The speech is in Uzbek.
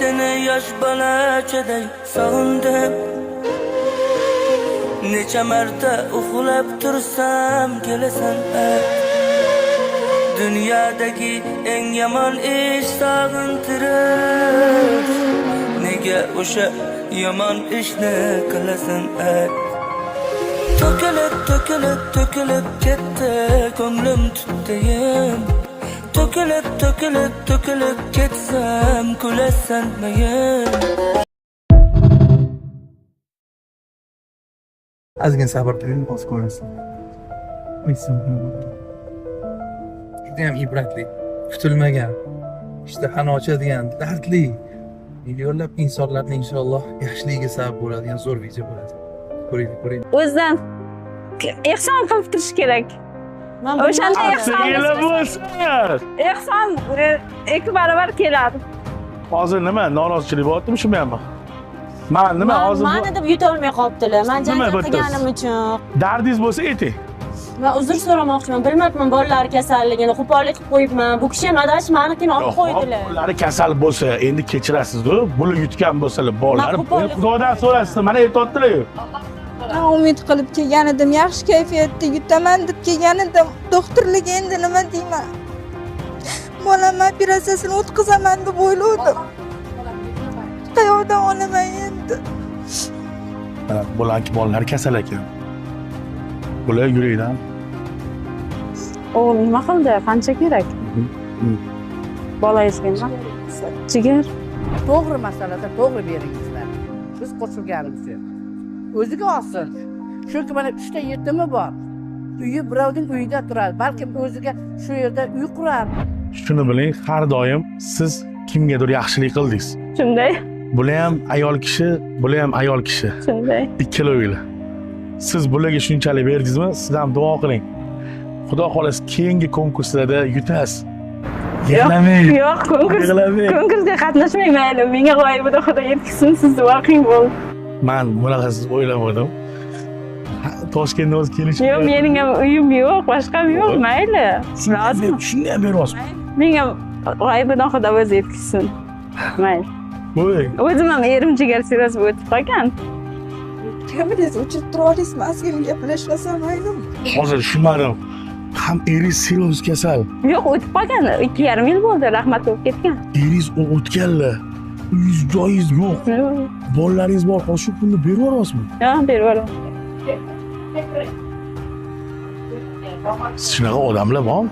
seni yosh bolachaday sog'indim. Necha marta uxlab tursam kelasan. Dünyadagi eng yomon ish sog'intirish. Nega o'sha yomon ishni qilasan? To'kilib ketdi ko'nglim tutdayim. To'kilib ketsam kulasan mayim. Ozgina sabr qiling, hozir ko'rasan. Judayam ibratli, kutilmagan, ishtahani ochadigan, dardli, millionlab insonlarning inshaalloh yaxshiligiga sabab bo'ladigan zo'r video bo'ladi. Ko'ring. O'zidan ehson qilib turish kerak. O'shanda ehson ikki barobar keladi. Hozir nima norozichilik bo'lyaptimi shu bilan? Nima hozir meni deb yutolmay qolibdilar. Men jang qilganim uchun. Dardingiz bo'lsa ayting. Men uzr so'ramoqchiman. Bilmayapman bolalar kasalligini qo'pollik qilib qo'yibman. Bu kishi ham adashib menikini olib qo'ydilar. Bolalari kasal bo'lsa, endi kechirasiz-ku. Buni yutgan bo'lsalar, bolalar Xudodan so'rasiz. Mana aytayotdilar-ku. Umid qilib kelgan edim, yaxshi kayfiyatda yutaman deb kelgan edim. Doktorlik endi nima deyman? Bolam operatsiyasini o'tkazaman deb o'yladim. Qayoqdan olaman endi? Bularki bolalar kasal ekan. Bular yurakdan. O nima qildi? Qancha kerak? Bolangizga nima? Jigar. To'g'ri masalada to'g'ri beringizlar. Biz qo'shilganimiz yo'q. O'ziga olsin. Chunki mana 3 ta yetimi bor. Uyi birovning uyida turadi. Balki o'ziga shu yerda uy qurar. Shuni biling, har doim siz kimgadir yaxshilik qildingiz. Shunday. Bular ham ayol kishi, bular ham ayol kishi. Shunday. Ikkalovilar. Siz bularga shunchalik berdingizmi? Siz ham duo qiling. Xudo xolasa keyingi konkurslarda yutasiz. Yo'q, konkursga qatnashmayman. Menga g'oyibida Xudo yetkazsin, siz duo qiling bo'ldi. Men bunaqasiz o'ylamadim. Toshkentga o'zi kelish. Yo'q, mening ham uyim yo'q, boshqam yo'q, mayli. Shunday ham beryapsiz. Menga g'oyibidan Xudo o'zi yetkazsin. Mayli. Voy. O'zim ham erim jigar sirasi o'tib qolgan. Kamerani o'chirib tura olasizmi? Ozgina gaplashmasam maylimi? Hozir tushunmadim. Ham eringiz siroz kasal. Yo'q, o'tib qolgan. 2,5 yil bo'ldi, rahmat bo'lib ketgan. Eringiz o'tganlar. Uyingiz joyingiz yo'q. Bolalaringiz bor, shu pulni berib yuborasizmi? Yo'q, berib yuboraman. Shunaqa odamlar bormi?